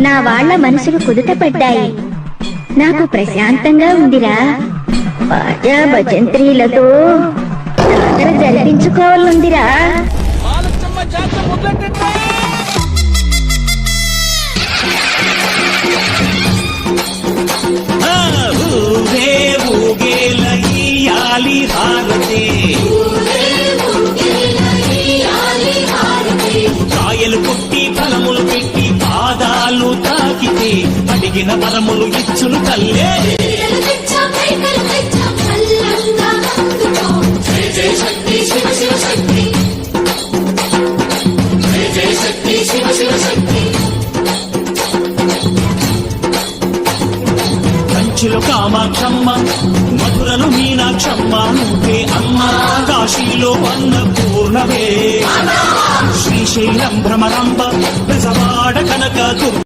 నా వాళ్ళ మనసులు కుదుట పడ్డాయి. నాకు ప్రశాంతంగా ఉందిరా. బాజా భజంత్రీలతో జాతర జరిపించుకోవాలందిరా. కాయలు కొట్టి ఫలములు పెట్టి పాదాలు తాకితే అడిగిన వరములు ఇచ్చును తల్లే. కంచిలో కామాక్షమ్మ, మధురలో మీనాక్షమ్మ నువ్వే అమ్మ. కాశీలో అన్నపూర్ణవే, శ్రీశైలం భ్రమరాంబ, బెజవాడ కనక